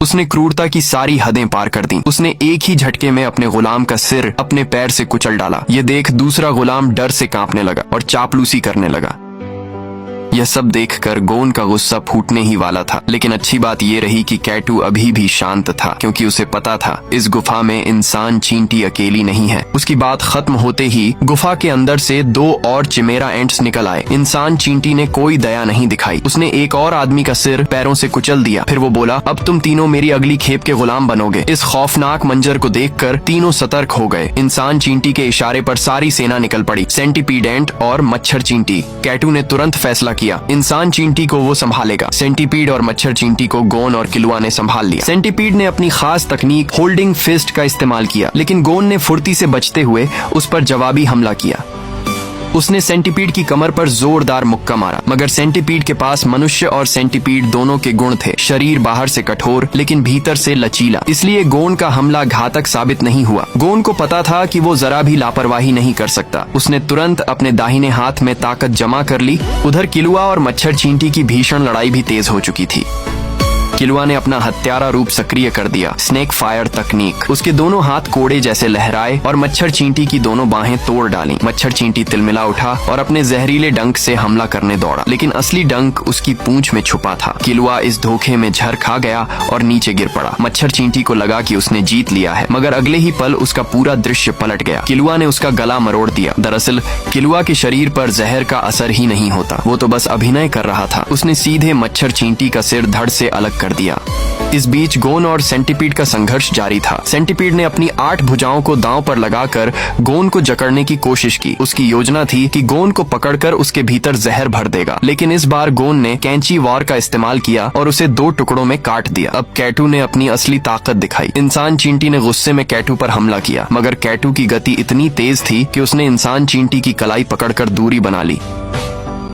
उसने क्रूरता की सारी हदें पार कर दी। उसने एक ही झटके में अपने गुलाम का सिर अपने पैर से कुचल डाला। ये देख दूसरा गुलाम डर से कांपने लगा और चापलूसी करने लगा। यह सब देखकर गोन का गुस्सा फूटने ही वाला था, लेकिन अच्छी बात यह रही कि कैटू अभी भी शांत था, क्योंकि उसे पता था इस गुफा में इंसान चींटी अकेली नहीं है। उसकी बात खत्म होते ही गुफा के अंदर से 2 और चिमेरा एंट्स निकल आए। इंसान चींटी ने कोई दया नहीं दिखाई। उसने एक और आदमी का सिर पैरों से कुचल दिया। फिर वो बोला, अब तुम तीनों मेरी अगली खेप के गुलाम बनोगे। इस खौफनाक मंजर को देखकर तीनों सतर्क हो गए। इंसान चींटी के इशारे पर सारी सेना निकल पड़ी, सेंटीपीड एंट और मच्छर चींटी। कैटू ने तुरंत फैसला किया, इंसान चींटी को वो संभालेगा। सेंटीपीड और मच्छर चींटी को गोन और किलुआ ने संभाल लिया। सेंटीपीड ने अपनी खास तकनीक होल्डिंग फिस्ट का इस्तेमाल किया, लेकिन गोन ने फुर्ती से बचते हुए उस पर जवाबी हमला किया। उसने सेंटीपीड की कमर पर जोरदार मुक्का मारा, मगर सेंटीपीड के पास मनुष्य और सेंटीपीड दोनों के गुण थे। शरीर बाहर से कठोर लेकिन भीतर से लचीला, इसलिए गोन का हमला घातक साबित नहीं हुआ। गोन को पता था कि वो जरा भी लापरवाही नहीं कर सकता। उसने तुरंत अपने दाहिने हाथ में ताकत जमा कर ली। उधर किलुआ और मच्छर चींटी की भीषण लड़ाई भी तेज हो चुकी थी। किलुआ ने अपना हत्यारा रूप सक्रिय कर दिया, स्नेक फायर तकनीक। उसके दोनों हाथ कोड़े जैसे लहराए और मच्छर चींटी की दोनों बाहें तोड़ डाली। मच्छर चींटी तिलमिला उठा और अपने जहरीले डंक से हमला करने दौड़ा, लेकिन असली डंक उसकी पूंछ में छुपा था। किलुआ इस धोखे में झर खा गया और नीचे गिर पड़ा। मच्छर चींटी को लगा कि उसने जीत लिया है, मगर अगले ही पल उसका पूरा दृश्य पलट गया। किलुआ ने उसका गला मरोड़ दिया। दरअसल किलुआ के शरीर पर जहर का असर ही नहीं होता, वो तो बस अभिनय कर रहा था। उसने सीधे मच्छर चींटी का सिर धड़ से अलग कर दिया। इस बीच गोन और सेंटीपीड का संघर्ष जारी था। सेंटीपीड ने अपनी 8 भुजाओं को दांव पर लगाकर गोन को जकड़ने की कोशिश की। उसकी योजना थी कि गोन को पकड़कर उसके भीतर जहर भर देगा, लेकिन इस बार गोन ने कैंची वार का इस्तेमाल किया और उसे 2 टुकड़ों में काट दिया। अब कैटू ने अपनी असली ताकत दिखाई। इंसान चींटी ने गुस्से में कैटू पर हमला किया, मगर कैटू की गति इतनी तेज थी कि उसने इंसान चींटी की कलाई पकड़कर दूरी बना ली।